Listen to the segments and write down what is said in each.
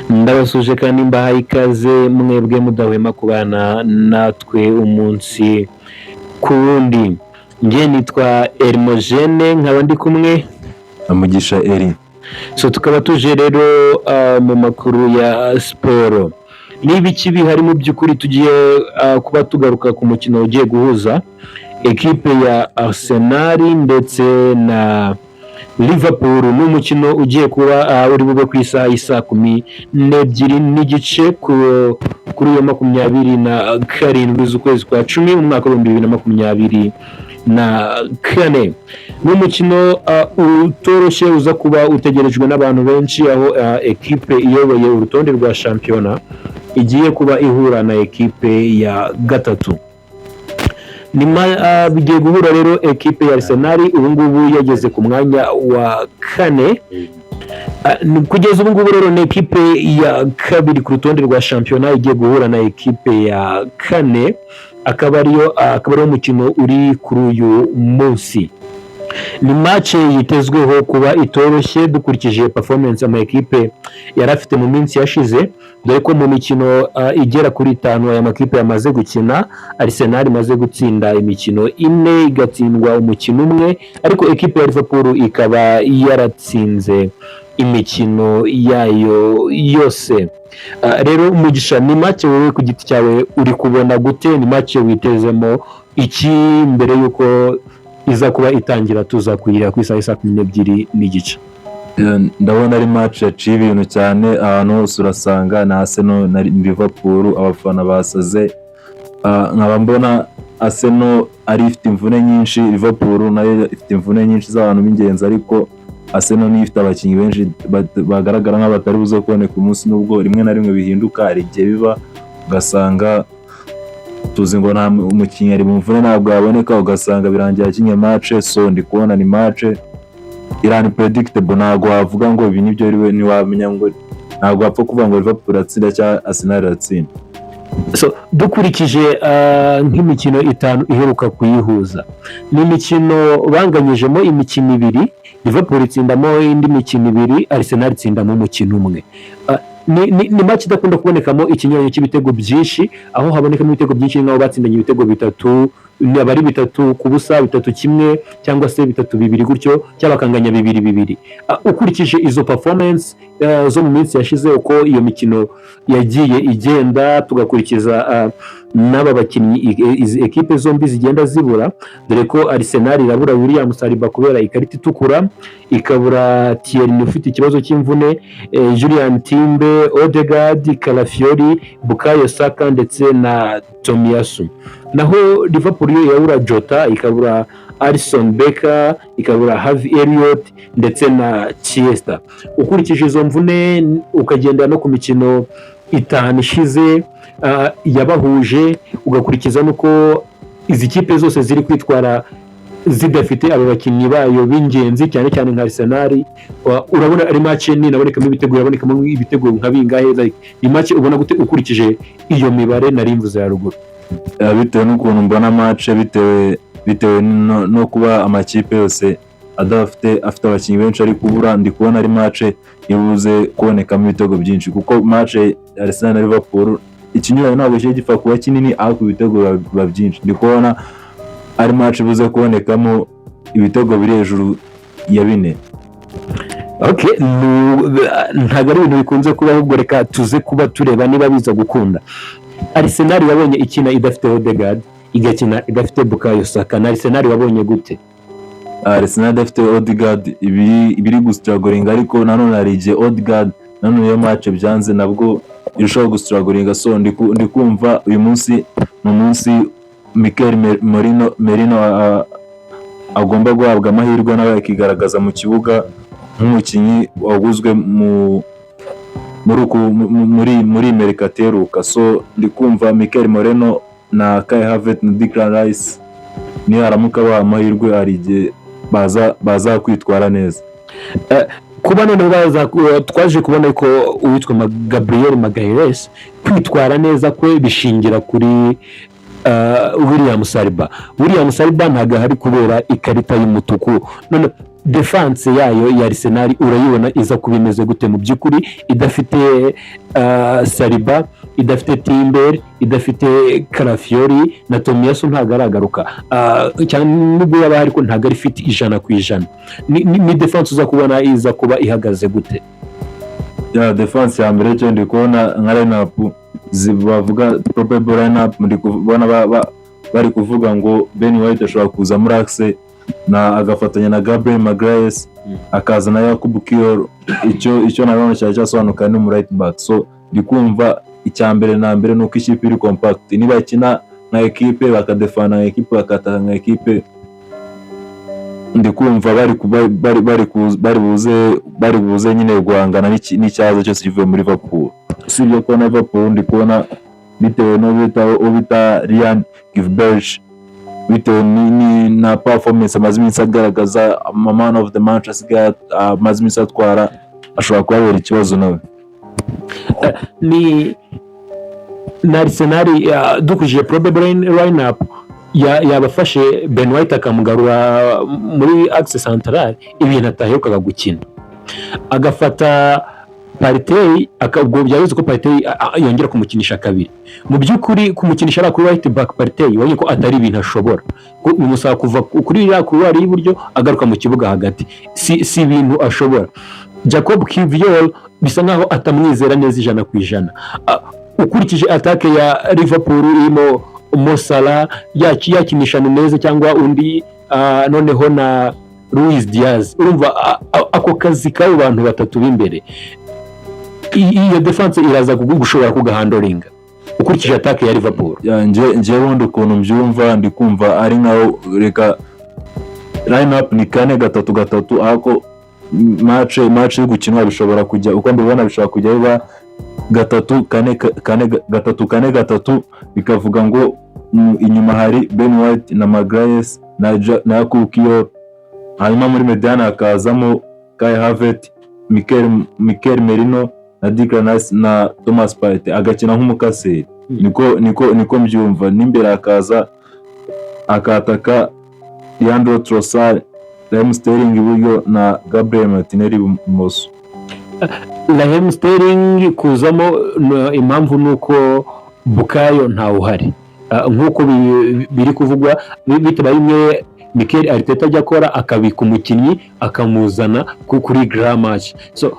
Ndabasuje kandi mbahaye ikaze mwebwe mudahwema kubana natwe umunsi ku wundi. Njye nitwa Erimogene nkaba ndi kumwe Amugisha Eri. tukaba tuje rero mu makuru ya siporo. Niba iki bihari mu by'ukuri tugiye kuba tugaruka ku mukino ugiye guhuza ekipe ya Arsenal ndetse na Liverpool. Ni umukino ugiye kuba uri bube ku isaha y'isa 12:30 kuri iyo 27 z'ukwezi kwa 10 mu mwaka wa 2024. Ni umukino utoroshye uza kuba utegerejwe n'abantu benshi, aho ekipe iyoboye urutonde rwa shampiyona igiye kuba ihura na ekipe ya gatatu. Bigiye guhura rero ekipe ya Arsenal ubu ngubu yageze ku mwanya wa 4. Kugeza ubu ngubu rero ni ekipe ya kabiri ku rutonde rwa shampiyona igiye guhura na ekipe ya 4, akaba ariyo umukino uri kuri uyu munsi. Ni match yitezweho kuba itoroshye dukurikije performance ama ekipe yari afite mu minsi yashize, dore ko mu mikino igera kuri 5 aya makipe yamaze gukina, Arsenal imaze gutsinda imikino 4 igatsindwa umukino umwe, ariko ekipe ya Liverpool ikaba yaratsinze imikino yayo yose. Rero Mugisha, ni match wowe ku giti cyawe uri kubona gute? Ni match witezemo iki mbere yuko iza kuba itangira tuza kuyira ku isaha y'isa 12:30? Ndabona ari match yaciye ibintu cyane, ahantu hose urasanga na Arsenal na Liverpool abafana basaze. Nkaba mbona Arsenal ari ifite imvune nyinshi, Liverpool nayo ifite imvune nyinshi z'abantu b'ingenzi, ariko Arsenal ni ifite abakinnyi benshi bagaragara nk'abatari buze kuboneka umunsi, nubwo rimwe na rimwe bihinduka, hari igihe biba ugasanga tuzi ngo nta umukinnyi ari mu mvune ntabwo yaboneka, ugasanga birangira akinye match. So ndi kubona ni match unpredictable, ntabwo wavuga ngo ibi nibyo ntiwamenya ngo ntabwo wapfa kuvuga ngo Liverpool atsinda cyangwa Arsenal atsinda. So dukurikije nk'imikino 5 iheruka kuyihuza, ni imikino banganyijemo imikino 2, Liverpool itsindamo indi mikino 2, Arsenal itsindamo umukino umwe. Ni match idakunda kubonekamo ikinyuranyo cy'ibitego byinshi, aho habonekamo ibitego byinshi nk'aho batsindanye ibitego 3, abari 3-0, 3-1 cyangwa se 3-2 gutyo, cyangwa bakanganya 2-2. Ukurikije izo performance zo mu minsi yashize, uko iyo mikino yagiye igenda, tugakurikiza n'aba bakinnyi izi ekipe zombi zigenda zibura, dore ko Arsenal irabura William Saliba kubera ikarita itukura, ikabura Thierry ufite ikibazo cy'imvune, Julian Timbe, Odegaard, Calafiori, Bukayo Saka ndetse na Tomiyasu. Naho Liverpool yo yabura Jota, ikabura Alisson Becker, ikabura Harvey Elliott ndetse na Chiesa. Ukurikije izo mvune ukagenda no ku mikino 5 ishize yabahuje, ugakurikiza nuko izi kipe zose ziri kwitwara zidafite abo bakinnyi bayo b'ingenzi, cyane cyane nka Arsenal, urabona ari match ni nabonekamo ibitego, yabonekamo ibitego nka bingahe. Ni match ubona gute ukurikije iyo mibare nari mvuze ya ruguru? Bitewe n'ukuntu mbona match, bitewe no kuba amakipe yose afite abakinnyi benshi ari kubura, ndi kubona ari match ibuze kubonekamo ibitego byinshi, kuko match Arsenal na Liverpool ikinyuranyo ntabwo cyo gipfa kuba kinini, ariko ibitego biba byinshi. Ndi kubona ari match ibuze kubonekamo ibitego biri hejuru ya 4. Okay, ntabwo ari ibintu bikunze kuba, ahubwo reka tuze kuba tureba niba biza gukunda. Arsenal yabonye ikina idafite Odegaard, igakina idafite Bukayo Saka. Na Arsenal wabonye gute? Arsenal idafite Odegaard ibiri gustruggling, ariko nanone hari igihe Odegaard nanone iyo match byanze nabwo irushaho gustruggling. So ndi kumva uyu munsi ni umunsi Mikel Merino agomba guhabwa amahirwe nawe akigaragaza mu kibuga nk'umukinnyi waguzwe muri Mercateruka. So ndi kumva Mikel Merino na Kai Havertz na Declan Rice niyo aramuka ba amahirwe, hari igihe baza kwitwara neza. Kuba none twaje kubona ko uwitwa Gabriel Magalhaes kwitwara neza kwe bishingira kuri William Saliba ntago hari kubera ikarita y'umutuku. None defense yayo ya Arsenal urayibona iza kuba imeze gute mu by'ukuri idafite Saliba, idafite Timber, idafite Calafiori na Tomiyasu ntabwo aragaruka cyane nubwo yaba ariko ntabwo ari fit 100%. Ni defense uza kubona iza kuba ihagaze gute? Ya defense ya mbere cyo ndi kubona nka lineup bavuga probable lineup, ndi kubona bari kuvuga ngo Ben White ashobora kuza muri axe na agafatanya na Gabriel Magalhaes akaza na Yakubu Kior. icyo nabona cyasobanuka ni mu right back. So ndikumva icyambere na mbere nuko ikipe iri compact, niba ikina na equipe bakadefana na equipe bakataka na equipe, ndikumva bari buze nyine guhangana n'icyazo cyose kivuye muri Liverpool. Sibyo ko na Liverpool ndi kubona bitewe no bita Ryan Givberge, bitewe na performance amaze iminsi agaragaza, man of the match asigaye amaze iminsi atwara, ashobora kubabera ikibazo nawe. Ni na Arsenal dukurikije probable lineup yabafashe Ben White akamugarura muri axe central, ibintu ataherukaga gukina, agafata Partey akabwo byavuze ko Partey yongera kumukinisha kabiri. Mu by'ukuri kumukinisha ari kuri right back Partey wabonye ko atari ibintu ashobora, umusaba kuva kuri iriya couloir y'iburyo agaruka mu kibuga hagati, si ibintu ashobora. Jacob Kivior bisa nkaho atamwizera neza 100%. Ukurikije attaque ya Liverpool irimo Mo Salah yakinisha neza cyangwa undi noneho na Luis Diaz, urumva ako kazi k'abo bantu batatu b'imbere, iyo defense iraza gushobora kugahandoringa ukurikije attaque ya Liverpool. Nje wundi ukuntu mbyumva ndikumva ari nkaho reka lineup ni 4-3-3, ako match yo gukinwa bishobora kujya uko mbibona, bishobora kujya biba 3-4-3 bikavuga ngo inyuma hari Ben White na Magalhaes na Yakubu Kior, hanyuma muri mediane hakazamo Kai Havertz, Mikel Merino na Declan Rice na Thomas Partey agakina nk'umukaseri. Niko mbyumva. N'imbere akaza akataka Leandro Trossard, Raheem Sterling iburyo na Gabriel Martinelli ibumoso. Raheem Sterling kuzamo impamvu nuko Bukayo ntawe uhari, nk'uko biri kuvugwa bitaba bimwe Mikel Arteta ajya akora akabika umukinnyi akamuzana kuri grand match. So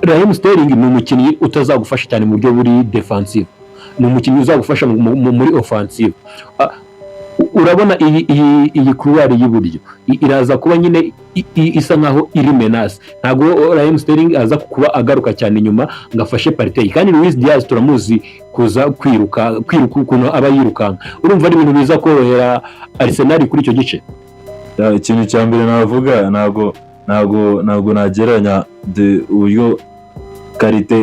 Raheem Sterling ni umukinnyi utazagufasha cyane mu buryo buri defensive, ni umukinnyi uzagufasha muri offensive. Urabona iyi couloir y'iburyo iraza kuba nyine isa nkaho iri menace, ntago Raheem Sterling aza kuba agaruka cyane inyuma ngafashe Partey, kandi Luis Diaz turamuzi kuza kwiruka ukuntu aba yirukanka. Urumva ari ibintu biza korohera Arsenal kuri icyo gice. Ikintu cya mbere navuga ntago nageranya uburyo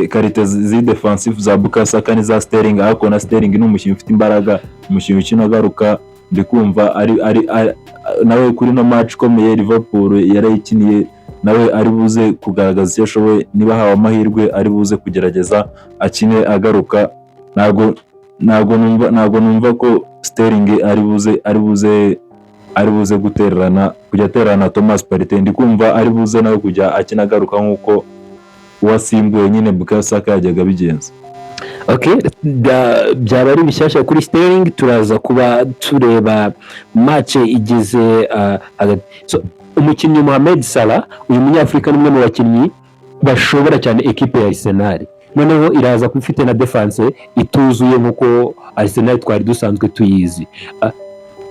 karite zi defensive za Bukayo Saka n'iza Sterling, ariko na Sterling ni umukinnyi ufite imbaraga, umukinnyi ukina agaruka. Ndikumva ari nawe kuri no match komeye Liverpool yarayikiniye, nawe ari buze kugaragaza icyo ashoboye, niba hawa amahirwe ari buze kugerageza akine agaruka. Ntago numva ko Sterling ari buze gutererana Thomas Partey. Ndikumva ari buze nawe kujya akina agaruka nk'uko uwasimbuye nyine Bukayo Saka yajyaga bigenza. Okay, byaba ari bishyashya kuri Sterling. Turaza kuba tureba match igeze so umukinnyi Mohamed Salah, uyu munyafrika, n'umwe mu bakinnyi bashobora cyane equipe ya Arsenal. Noneho iraza kufite na defense ituzuye nk'uko Arsenal twari dusanzwe tuyizi.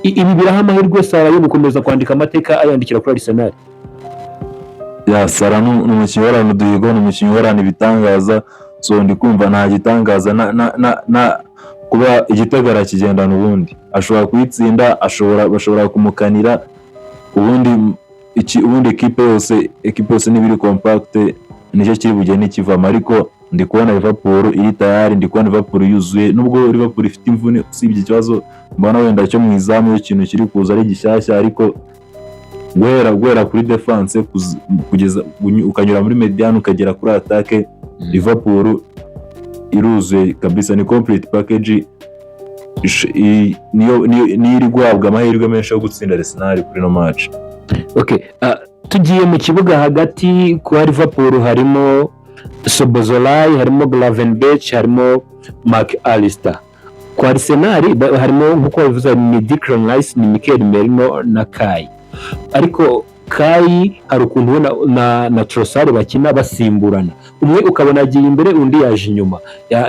Ibi biraha amahirwe Salah yo gukomeza kwandika amateka ayandikira kuri Arsenal. Ya Salah n'umukinnyi warana duhigo, n'umukinnyi warana ibitangaza. So ndikumva nta gitangaza na kuba igitego kigendana, ubundi ashobora kuyitsinda, bashobora kumukanira, ubundi equipe yose nibiri compact, nicyo kiri bugene kivamo. Ariko ndi kubona Liverpool iri tayari, ndi kubona Liverpool yuzuye, nubwo Liverpool ifite imvune usibye ikibazo mbona wenda cyo mu izamu ikintu kiri kuza ari gishyashya, ariko guhera kuri defense kugeza ukanyura muri mediane ukagera kuri attaque, Liverpool iruzuye kabisa, ni complete package. Niyo iri guhabwa amahirwe menshi yo gutsinda Arsenal kuri no match. Okay, tugiye mu kibuga hagati kwa Liverpool harimo Sobozolai, harimo Gravenberch, harimo McAllister. Kwa Arsenal harimo nk'uko bivuze ni Declan Rice, ni Mikel Merino na Kai. Ariko Kai hari ukuntu we na Trossard bakina basimburana, umwe ukabona agiye imbere undi yaje inyuma,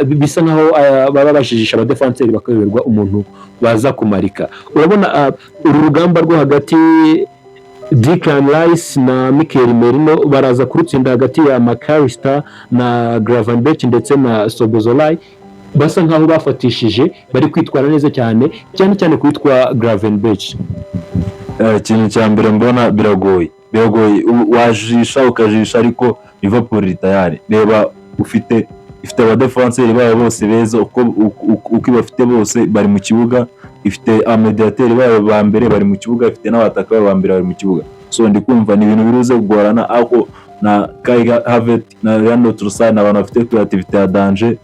bisa nkaho baba bajijisha abadefanseri bakayoberwa umuntu baza kumarika. Urabona uru rugamba rwo hagati Declan Rice na Mikel Merino baraza kurutsinda hagati ya McAllister na Gravenberch ndetse na Sobozolai, basa nkaho bafatishije bari kwitwara neza cyane cyane kwitwa Gravenberch. Ikintu cya mbere mbona biragoye wajisha ukajisha, ariko Liverpool iri tayari. Reba ifite abadefanseri babo bose beza, uko bafite bose bari mu kibuga, ifite amediateri babo ba mbere bari mu kibuga, ifite n'abataka babo ba mbere bari mu kibuga. So ndi kumva ni ibintu biruze kugorana, aho na Kai Havertz na Leandro Trossard n'abantu bafite creativity ya danger.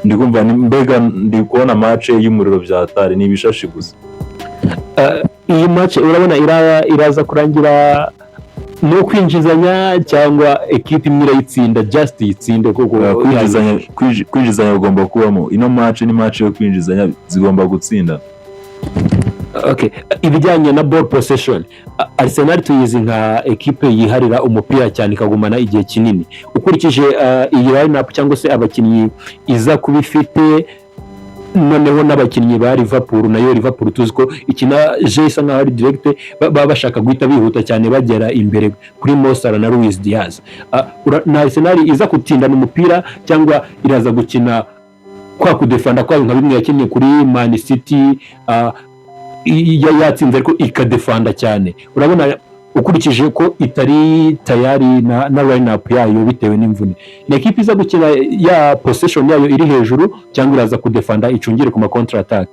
Ndi kumva mbega ndi kubona match y'umuriro byatari ni ibishashi gusa. Iyi match urabona iraza kurangira no kwinjizanya cyangwa equipe imwe irayitsinda just yitsinde kuko kwinjizanya ugomba kubamo. Ino match ni match yo kwinjizanya, zigomba gutsinda. Okay, ibijyanye na ball possession, Arsenal tuyizi nka equipe yiharira umupira cyane ikagumana igihe kinini. Ukurikije iyi line-up cyangwa se abakinnyi iza kubifite, noneho n'abakinnyi ba Liverpool, nayo Liverpool tuzi ko ikina isa nkaho ari direct, baba bashaka guhita bihuta cyane bagera imbere kuri Mo Salah na Luis Diaz. Na Arsenal iza gutindana umupira cyangwa iraza gukina kwa kudefanda kwayo nka bimwe yakinnye kuri Man City, yatsinze ariko ikadefanda cyane. Urabona ukurikije ko itari tayari na line-up yayo bitewe n'imvune. Ni equipe iza gukina ya possession yayo iri hejuru cyangwa iraza kudefanda icungire ku ma counter attack.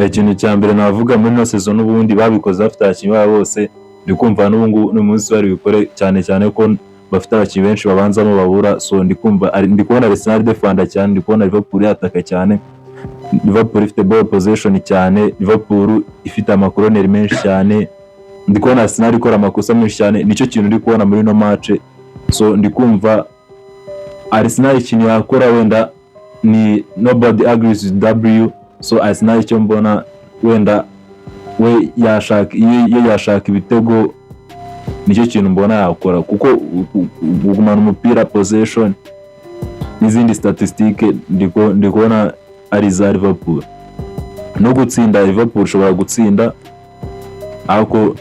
Ikintu cya mbere navuga muri no season n'ubundi babikoze bafite abakinnyi babo bose, ndi kumva n'ubu n'umunsi bari bikore cyane ko bafite abakinnyi benshi babanzamo babura. So ndi kubona Arsenal defenda cyane, ndi kubona Liverpool yataka cyane. Liverpool ifite ball possession cyane, Liverpool ifite amakoroneri menshi cyane, ndi kubona Arsenal ikora amakosa menshi cyane. Nicyo kintu ndi kubona muri no match. So ndi kumva Arsenal ikintu yakora wenda ni nobody agrees with W. So Arsenal icyo mbona wenda we yashaka ibitego, nicyo kintu mbona yakora, kuko gugumana umupira possession n'izindi statistique ndi kubona ari za Liverpool. No gutsinda Liverpool ushobora gutsinda, ako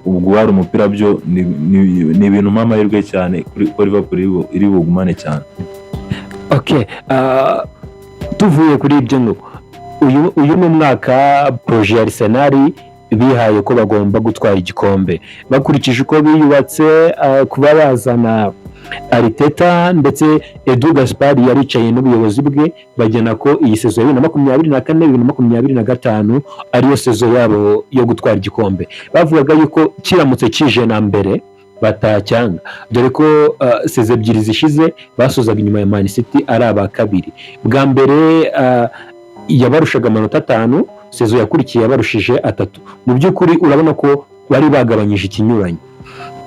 ubwo hari umupira byo ni ibintu mpamahirwe cyane kuri Liverpool iri bugumane cyane. Okay, tuvuye kuri ibyo ngo uyu mu mwaka projet Arsenal bihaye ko bagomba gutwara igikombe, bakurikije uko biyubatse, kuba bazana Arteta ndetse Edu Gaspar yaricaye n'ubuyobozi bwe bagena ko iyi sezo ya 2024-2025 ariyo sezo yabo yo gutwara igikombe. Bavugaga yuko kiramutse kije na mbere batacyanga, dore ko sezo ebyiri zishize basozaga inyuma ya Man City ari aba kabiri. Bwa mbere yabarushaga amanota 5, sezo yakurikiye yabarushije 3. Mu by'ukuri urabona ko bari bagabanyije ikinyuranye,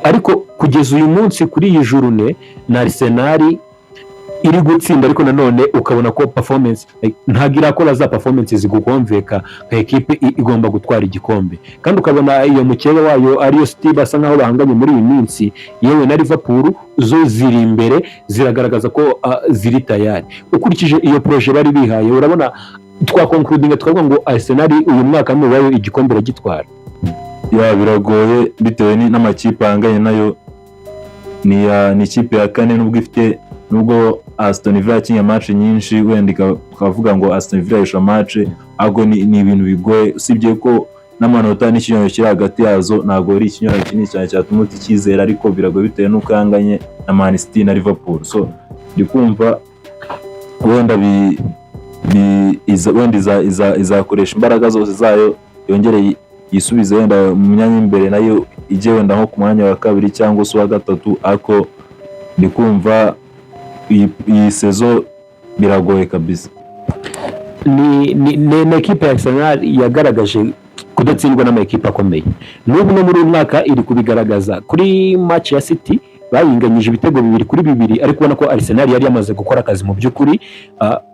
ariko kugeza uyu munsi kuri iyi journée na Arsenal iri gutsinda, ariko nanone ukabona ko performance ntago irakora za performance zigukomveka nka equipe igomba gutwara igikombe. Kandi ukabona iyo mukebe wayo ariyo City basa nkaho bahanganye muri iyi minsi, yewe na Liverpool zo ziri imbere ziragaragaza ko ziri tayari. Ukurikije iyo projet bari bihaye, urabona twakoncludinga twavuga ngo Arsenal uyu mwaka n'uwayo igikombe ragitwara. Biragoye bitewe n'amakipe anganye nayo, ni ikipe ya kane nubwo Aston Villa yakinnye match nyinshi, wenda ukavuga ngo Aston Villa yisha match, ahubwo ni ibintu bigoye. Usibye ko n'amanota n'ikinyoro kiri hagati yazo ntabwo ari ikinyoro kinini cyane cyatuma utikizera, ariko biragoye bitewe n'uko yanganye na Man City na Liverpool. So ndi kumva wenda izakoresha imbaraga zose zayo, yongere yisubize wenda mu myanya imbere, nayo ijye wenda nko ku mwanya wa kabiri cyangwa se wa gatatu. Ako ndi kumva iyi sezo biragoye kabisa. Ni equipe ya Arsenal yagaragaje kudatsindwa n'amakipe akomeye. N'ubu no muri uyu mwaka iri kubigaragaza kuri match ya City bayinganyije ibitego 2-2, ariko ubona ko Arsenal yari yamaze gukora akazi mu by'ukuri.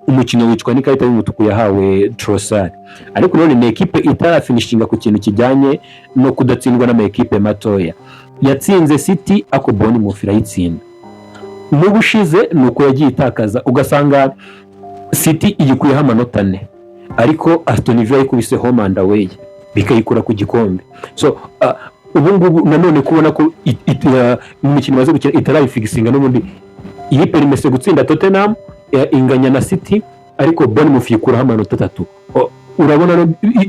Umukino wicwa n'ikarita y'umutuku yahawe Trossard, ariko none ni ekipe itarafinishinga ku kintu kijyanye no kudatsindwa n'amakipe matoya. Yatsinze City ako Bournemouth irayitsinda. Mu bushize nuko yagiye itakaza, ugasanga City igikuyeho amanota 4, ariko Aston Villa ikubise home and away bikayikura ku gikombe. So ubu ngubu nanone kubona ko mu mikino maze gukina itarayifigisinga n'ubundi iyi Bimeze gutsinda Tottenham inganya na City, ariko Bournemouth yikuraho amanota 3. Urabona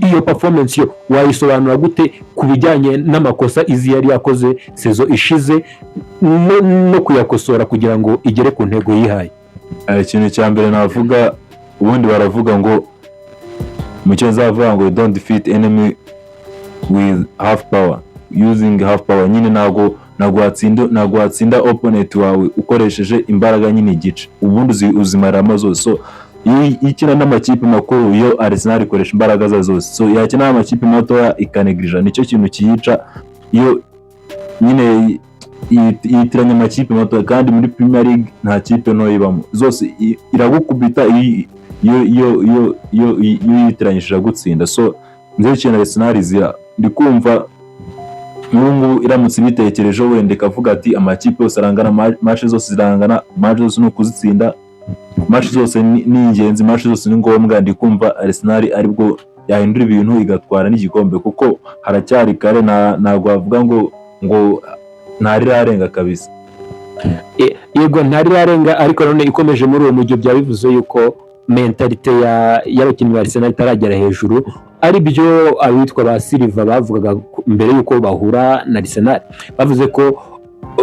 iyo performance yo wayisobanura gute ku bijyanye n'amakosa izi yari yakoze sezo ishize no kuyakosora kugira ngo igere ku ntego yihaye? Ikintu cya mbere navuga, ubundi baravuga ngo mu cyo zavuga ngo don't defeat enemy with half power, using half power. Nyine ntago watsinda opponent wawe ukoresheje imbaraga nyine igice, ubundi uzimaramo zose. So ikina n'amakipe makuru yo Arsenal ikoresha imbaraga za zose, so yakina n'amakipe matoya ikanegrija. Nicyo kintu kiyica iyo nyine yitiranya amakipe matoya, kandi muri Premier League nta kipe no ibamo, zose iragukubita iyo yitiranyishije gutsinda. So nze cyane Arsenal zira ndikumva n'ubu iramutse bitekereje wenda ikavuga ati amakipe yose arangana, match zose zirangana, match zose no kuzitsinda, match zose ni ingenzi, match zose ni ngombwa. Ndikumva Arsenal aribwo yahindura ibintu igatwara n'igikombe, kuko haracyari kare, ntago bavuga ngo ntarirarenga kabisa. Yego ntarirarenga, ariko none ikomeje muri uwo mujyo byabivuze yuko mentalite y'abakinnyi ba Arsenal itaragera hejuru, ari byo abitwa ba Silva bavugaga mbere yuko bahura na Arsenal. Bavuze ko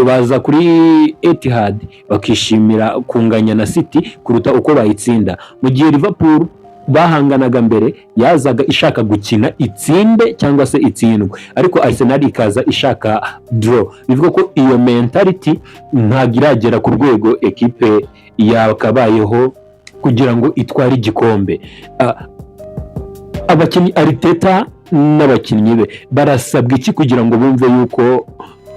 baza kuri Etihad bakishimira kunganya na City kuruta uko bayitsinda, mu gihe Liverpool bahanganaga mbere yazaga ishaka gukina itsinde cyangwa se itsindwe, ariko Arsenal ikaza ishaka draw. Bivuga ko iyo mentality ntabwo iragera ku rwego ekipe yakabayeho kugira ngo itware igikombe. Abakinnyi Arteta n'abakinnyi be barasabwa iki kugira ngo bumve yuko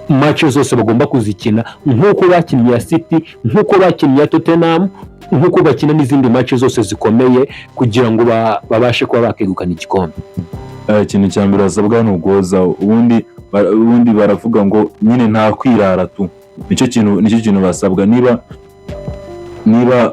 match zose bagomba kuzikina nk'uko bakinnye ya City, nk'uko bakinnye ya Tottenham, nk'uko bakina n'izindi match zose zikomeye, kugira ngo babashe kuba bakegukana igikombe? Ikintu cya mbere basabwa ni uguhoza, ubundi baravuga ngo nyine nta kwirara tu. Nicyo kintu basabwa. Niba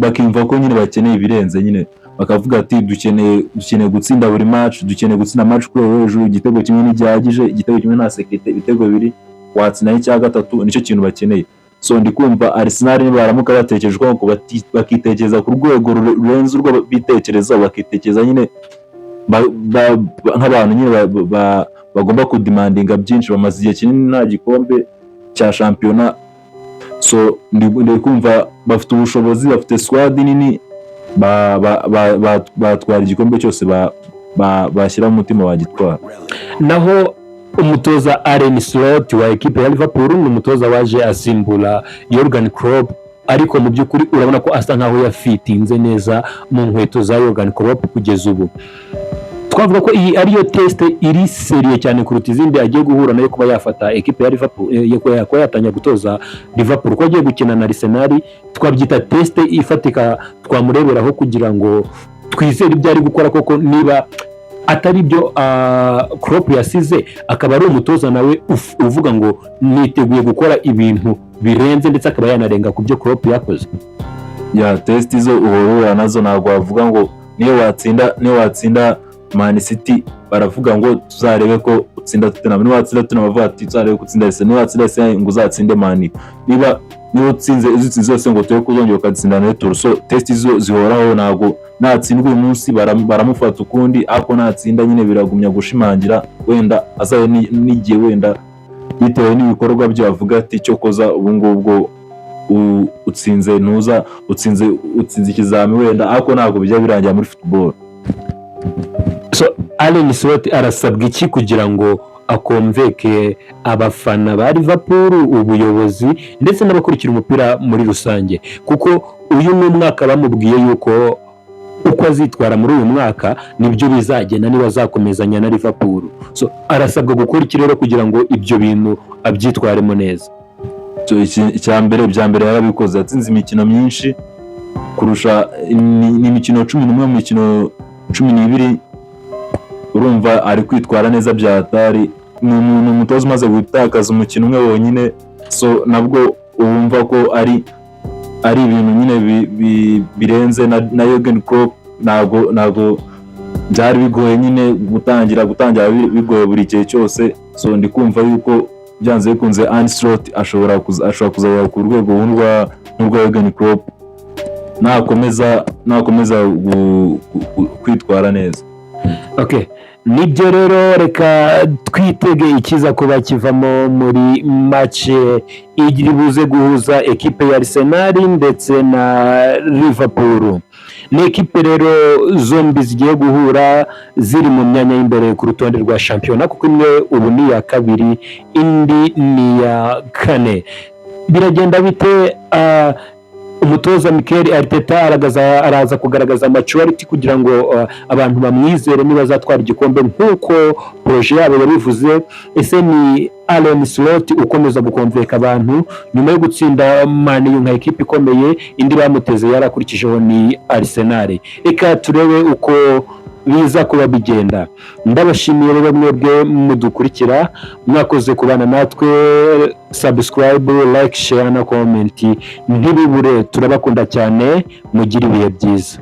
bakimva ko nyine bakeneye ibirenze, nyine bakavuga ati dukeneye gutsinda buri match, dukeneye gutsinda match kuri hejuru, igitego kimwe n'igihagije, igitego kimwe nta sekete, ibitego 2 watsinda icya gatatu, nicyo kintu bakeneye. So ndikumva Arsenal baramuka batekerejwe ko bakitekereza ku rwego rurenze urwo bitekereza, bakitekereza nyine nk'abantu nyine bagomba kudemandinga byinshi, bamaze igihe kinini nta gikombe cya shampiyona. So ndikumva bafite ubushobozi, bafite squad nini, batwara igikombe cyose bashyira mu mutima bagitwara. Naho umutoza Arene wa ekipe ya Liverpool ni umutoza waje asimbura Jurgen Klopp, ariko mu by'ukuri urabona ko asa nkaho yafitinze neza mu nkweto za Jurgen Klopp kugeza ubu. Twavuga ko iyi ariyo test iri seriye cyane kuruta izindi agiye guhura nayo kuba yafata ekipe ya Liverpool, ko yatanya gutoza Liverpool ko agiye gukina na Arsenal. Twabyita test ifatika twamureberaho kugira ngo twizere ibyo ari gukora, koko niba atari byo Klopp yasize, akaba ari umutoza nawe uvuga ngo niteguye gukora ibintu birenze, ndetse akaba yanarenga ku byo Klopp yakoze. Ya test zo uhura nazo, ntabwo wavuga ngo niyo watsinda Man City baravuga ngo tuzarebe ko utsinda Tottenham, niba watsinda Tottenham bavuga ati tuzarebe ko utsinda Arsenal, niba watsinda Arsenal ngo uzatsinde Man. Niba utsinze zose ngo tuye kuzongera ukatsinda na Tour. So test zo zihoraho, ntabwo natsindwa uyu munsi baramufata ukundi, ako natsinda nyine biragumya gushimangira, wenda azaye n'igihe wenda bitewe n'ibikorwa byo avuga ati cyo koza ubu ngubwo utsinze ikizami wenda, ako ntabwo bijya birangira muri football. So Arene arasabwa iki kugira ngo akonveke abafana ba Liverpool, ubuyobozi ndetse n'abakurikira umupira muri rusange? Kuko uyu ni umwaka bamubwiye yuko uko azitwara muri uyu mwaka nibyo bizagena niba azakomezanya na Liverpool. So arasabwa gukora iki rero kugira ngo ibyo bintu abyitwaremo neza? bya mbere yarabikoze, yatsinze imikino myinshi kurusha n'imikino 11 mu mikino 12. Urumva ari kwitwara neza bya hatari, ni umutoza umaze gutakaza umukino umwe wonyine. So nabwo urumva ko ari ibintu nyine birenze na Jurgen Klopp. Ntabwo byari bigoye nyine gutangira bigoye buri gihe cyose. So ndi kumva yuko byanze bikunze Ancelotti ashobora kuzabera ku rwego nk'urwa Jurgen Klopp nakomeza kwitwara neza. Okay, nibyo rero reka twitege ikiza kuba kivamo muri match iri buze guhuza ekipe ya Arsenal ndetse na Liverpool. Ni ekipe rero zombi zigiye guhura ziri mu myanya y'imbere ku rutonde rwa shampiyona, kuko imwe ubu ni iya kabiri indi ni iya kane. Biragenda bite? Umutoza Mikel Arteta araza kugaragaza maturity kugira ngo abantu bamwizere niba azatwara igikombe nk'uko proje yabo yabivuze. Ese ni Arene Slot ukomeza gukonveka abantu nyuma yo gutsinda Man U nka ekipe ikomeye, indi bamuteze yarakurikijeho ni Arsenal. Reka turebe uko biza kuba bigenda. Ndabashimiye rero mwebwe mudukurikira, mwakoze kubana natwe. Subscribe, like, share na comment ntibibure. Turabakunda cyane, mugire ibihe byiza.